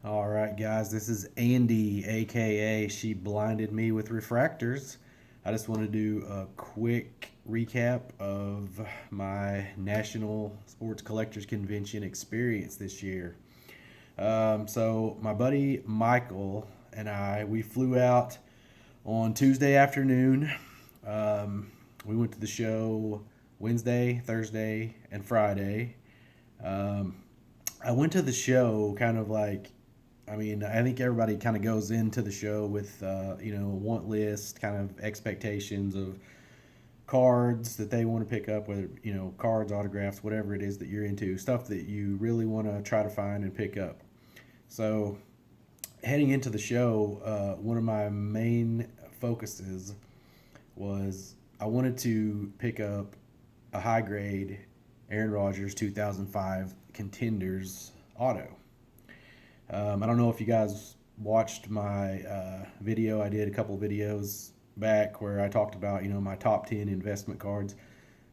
All right, guys, this is Andy, aka She Blinded Me with Refractors. I just want to do a quick recap of my National Sports Collectors Convention experience this year. So, my buddy Michael and we flew out on Tuesday afternoon. We went to the show Wednesday, Thursday, and Friday. Um, I went to the show kind of like I think everybody kind of goes into the show with, a want list, kind of expectations of cards that they want to pick up, whether, cards, autographs, whatever it is that you're into, stuff that you really want to try to find and pick up. So, heading into the show, one of my main focuses was I wanted to pick up a high grade Aaron Rodgers 2005 Contenders auto. I don't know if you guys watched my video. I did a couple of videos back where I talked about my top 10 investment cards.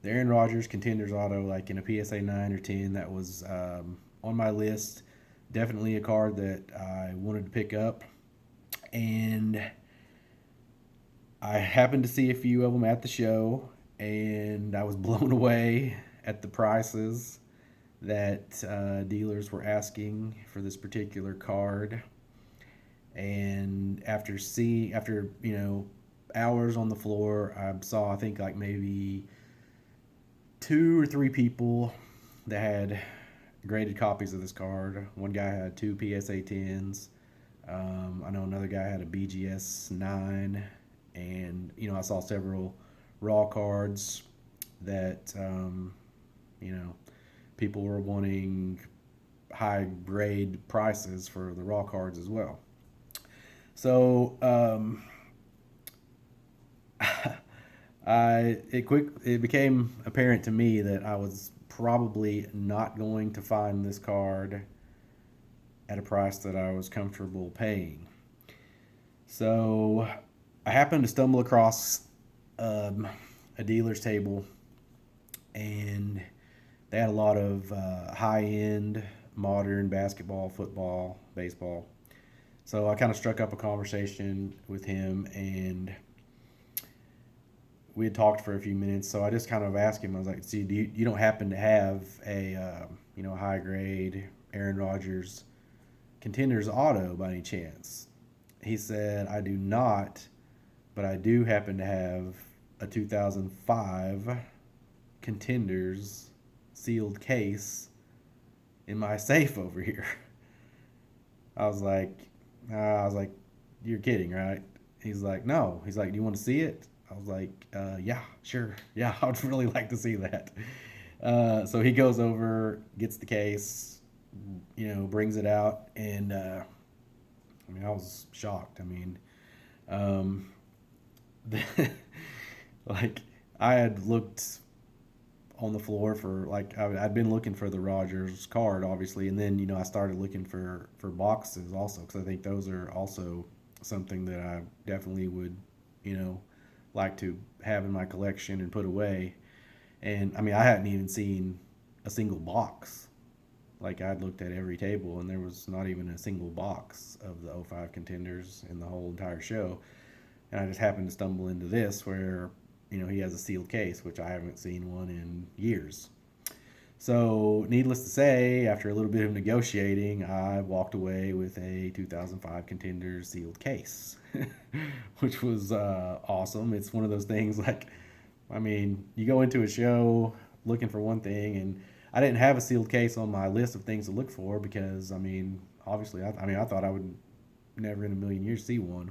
The Aaron Rodgers Contenders Auto, like in a PSA 9 or 10, that was on my list. Definitely a card that I wanted to pick up, and I happened to see a few of them at the show, and I was blown away at the prices that dealers were asking for this particular card. And after hours on the floor, I saw, I think, like maybe two or three people that had graded copies of this card. One guy had two PSA 10s. I know another guy had a BGS 9, and I saw several raw cards that people were wanting high grade prices for the raw cards as well. So it became apparent to me that I was probably not going to find this card at a price that I was comfortable paying. So I happened to stumble across um, a dealer's table, and they had a lot of high end modern basketball, football, baseball. So I kind of struck up a conversation with him, and we had talked for a few minutes. So I just kind of asked him, I was like, "See, you don't happen to have a high grade Aaron Rodgers Contenders auto by any chance?" He said, "I do not, but I do happen to have a 2005 Contenders sealed case in my safe over here." I was like, "You're kidding, right?" He's like, "No." He's like, "Do you want to see it?" I was like, "Yeah, sure. Yeah, I would really like to see that." So he goes over, gets the case, brings it out, and I was shocked. Um, like I had looked on the floor for like I'd been looking for the Rogers card, obviously, and then I started looking for boxes also, because I think those are also something that I definitely would you know like to have in my collection and put away. And I hadn't even seen a single box. Like, I'd looked at every table, and there was not even a single box of the '05 Contenders in the whole entire show. And I just happened to stumble into this where he has a sealed case, which I haven't seen one in years. So, needless to say, after a little bit of negotiating, I walked away with a 2005 Contenders sealed case, which was awesome. It's one of those things like, you go into a show looking for one thing, and I didn't have a sealed case on my list of things to look for because, obviously, I thought I would never in a million years see one.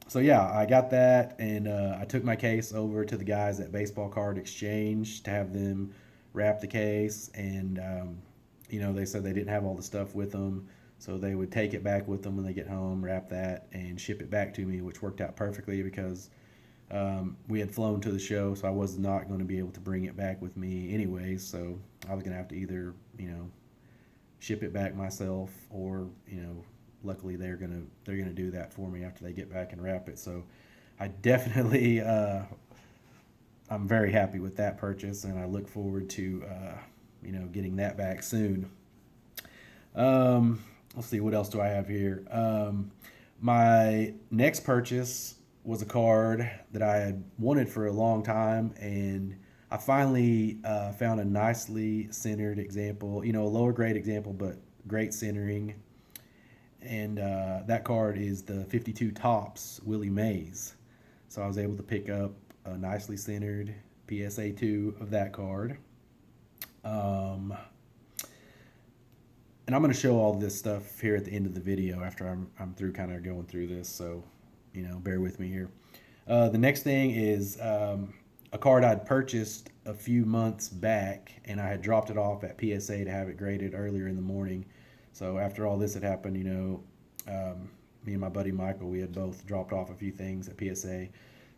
So yeah, I got that, and I took my case over to the guys at Baseball Card Exchange to have them wrap the case, and they said they didn't have all the stuff with them, so they would take it back with them when they get home, wrap that, and ship it back to me, which worked out perfectly because we had flown to the show, so I was not going to be able to bring it back with me anyways. So I was going to have to either ship it back myself, or luckily they're gonna do that for me after they get back and wrap it. So I definitely I'm very happy with that purchase, and I look forward to getting that back soon. Let's see, what else do I have here? My next purchase was a card that I had wanted for a long time, and I finally found a nicely centered example. A lower grade example, but great centering. And that card is the 52 Tops Willie Mays. So I was able to pick up a nicely centered PSA 2 of that card. Um, and I'm going to show all this stuff here at the end of the video after I'm through kind of going through this. So, bear with me here. The next thing is a card I'd purchased a few months back, and I had dropped it off at PSA to have it graded earlier in the morning. So after all this had happened, me and my buddy Michael, we had both dropped off a few things at PSA.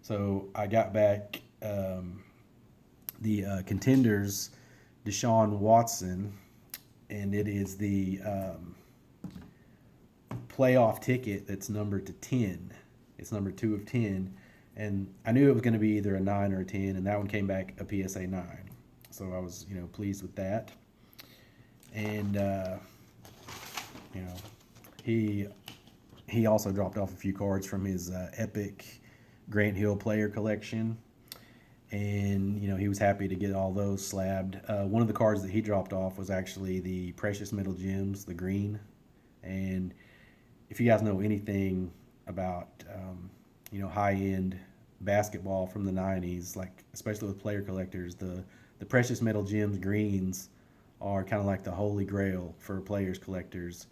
So I got back the Contenders Deshaun Watson, and it is the playoff ticket that's numbered to 10. It's number 2 of 10. And I knew it was going to be either a 9 or a 10, and that one came back a PSA 9. So I was, pleased with that. And, he also dropped off a few cards from his Epic Grant Hill player collection. And, he was happy to get all those slabbed. One of the cards that he dropped off was actually the Precious Metal Gems, the green. And if you guys know anything about, high-end basketball from the 90s, like especially with player collectors, the Precious Metal Gems greens are kind of like the holy grail for players collectors.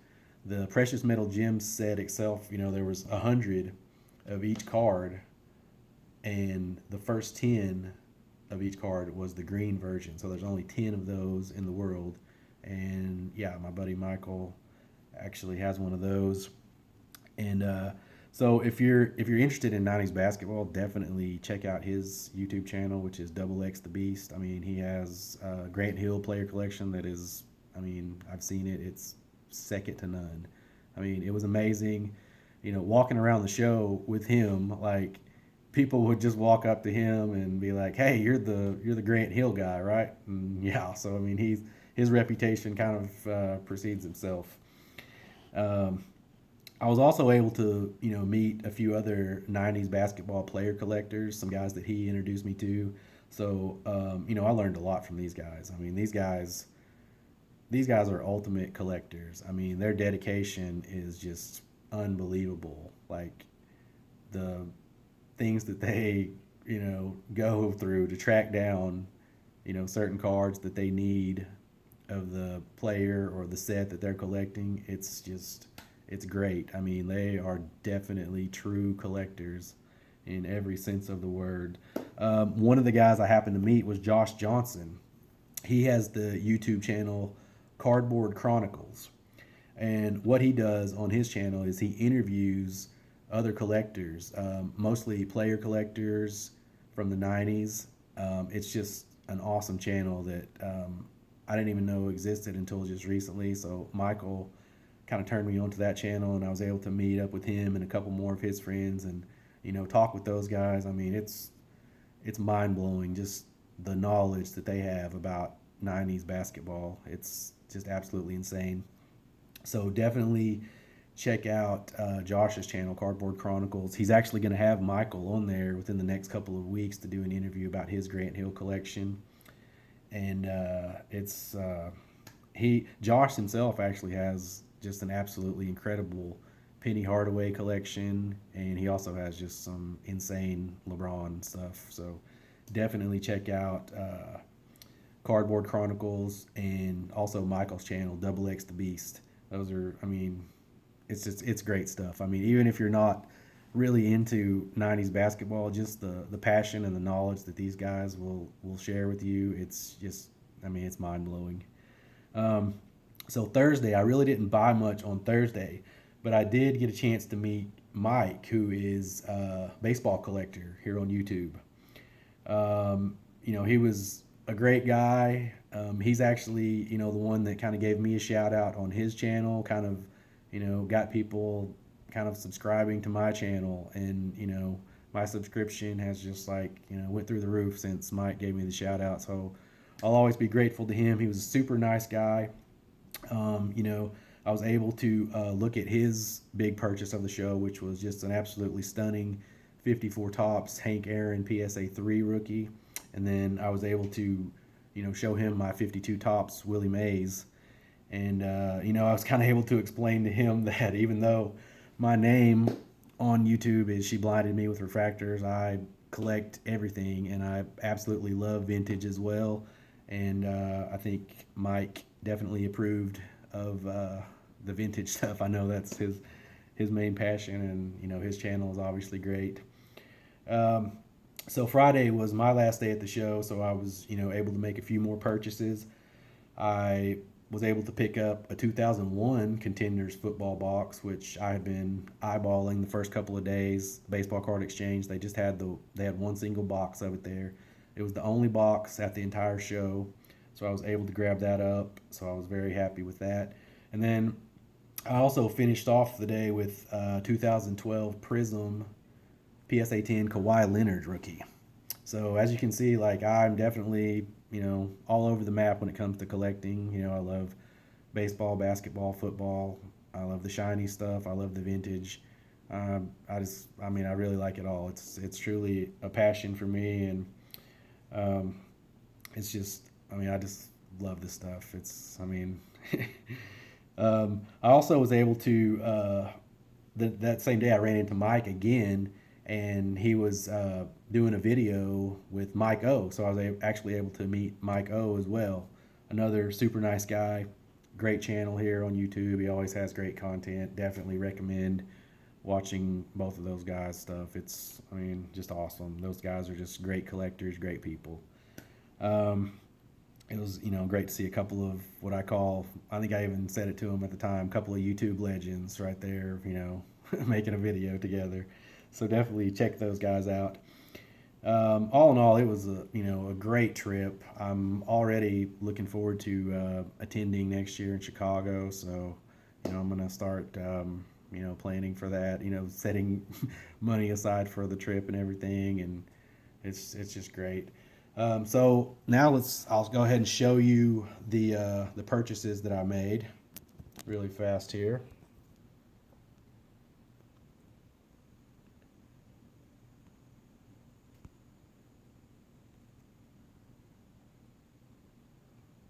The Precious Metal Gems set itself, there was 100 of each card, and the first 10 of each card was the green version. So there's only 10 of those in the world. And yeah, my buddy Michael actually has one of those. And so if you're interested in 90s basketball, definitely check out his YouTube channel, which is Double X the Beast. I mean, he has a Grant Hill player collection that is, I've seen it. It's second to none. I mean, it was amazing. Walking around the show with him, like people would just walk up to him and be like, "Hey, you're the Grant Hill guy, right?" And yeah, so his reputation kind of precedes himself. Um, I was also able to, meet a few other '90s basketball player collectors, some guys that he introduced me to. So, I learned a lot from these guys. I mean, these guys are ultimate collectors. I mean, their dedication is just unbelievable. Like the things that they, go through to track down, certain cards that they need of the player or the set that they're collecting. It's great. I mean, they are definitely true collectors in every sense of the word. One of the guys I happened to meet was Josh Johnson. He has the YouTube channel Cardboard Chronicles. And what he does on his channel is he interviews other collectors, mostly player collectors from the 90s. It's just an awesome channel that I didn't even know existed until just recently. So Michael kind of turned me onto that channel, and I was able to meet up with him and a couple more of his friends, and talk with those guys. I mean, it's mind blowing just the knowledge that they have about 90s basketball. It's just absolutely insane. So definitely check out Josh's channel, Cardboard Chronicles. He's actually going to have Michael on there within the next couple of weeks to do an interview about his Grant Hill collection. And Josh himself actually has just an absolutely incredible Penny Hardaway collection, and he also has just some insane LeBron stuff. So definitely check out Cardboard Chronicles and also Michael's channel, Double X the Beast. Those are, it's great stuff. I mean, even if you're not really into 90s basketball, just the passion and the knowledge that these guys will share with you, it's just, it's mind blowing. So Thursday, I really didn't buy much on Thursday, but I did get a chance to meet Mike, who is a baseball collector here on YouTube. He was a great guy. He's actually, the one that kind of gave me a shout out on his channel, kind of, got people kind of subscribing to my channel. And, my subscription has just went through the roof since Mike gave me the shout out. So I'll always be grateful to him. He was a super nice guy. I was able to look at his big purchase of the show, which was just an absolutely stunning 54 tops Hank Aaron PSA 3 rookie. And then I was able to, show him my 52 tops Willie Mays. And, I was kind of able to explain to him that even though my name on YouTube is She Blinded Me with Refractors, I collect everything and I absolutely love vintage as well. And I think Mike definitely approved of the vintage stuff. I know that's his main passion, and his channel is obviously great. Um, so Friday was my last day at the show, so I was able to make a few more purchases. I was able to pick up a 2001 Contenders football box, which I had been eyeballing the first couple of days. Baseball Card Exchange, they had one single box of it there. It was the only box at the entire show, so I was able to grab that up. So I was very happy with that. And then I also finished off the day with 2012 Prism PSA 10 Kawhi Leonard rookie. So as you can see, like I'm definitely all over the map when it comes to collecting. I love baseball, basketball, football. I love the shiny stuff. I love the vintage. I really like it all. It's truly a passion for me, and um, it's just, I just love this stuff. I also was able to that same day I ran into Mike again, and he was doing a video with Mike O. So I was actually able to meet Mike O as well. Another super nice guy, great channel here on YouTube. He always has great content. Definitely recommend watching both of those guys' stuff. It's, just awesome. Those guys are just great collectors, great people. Um, it was great to see a couple of what I call, I think I even said it to him at the time, a couple of YouTube legends right there, making a video together. So definitely check those guys out. All in all, it was a great trip. I'm already looking forward to attending next year in Chicago. So I'm gonna start planning for that. Setting money aside for the trip and everything, and it's just great. So now I'll go ahead and show you the purchases that I made really fast here.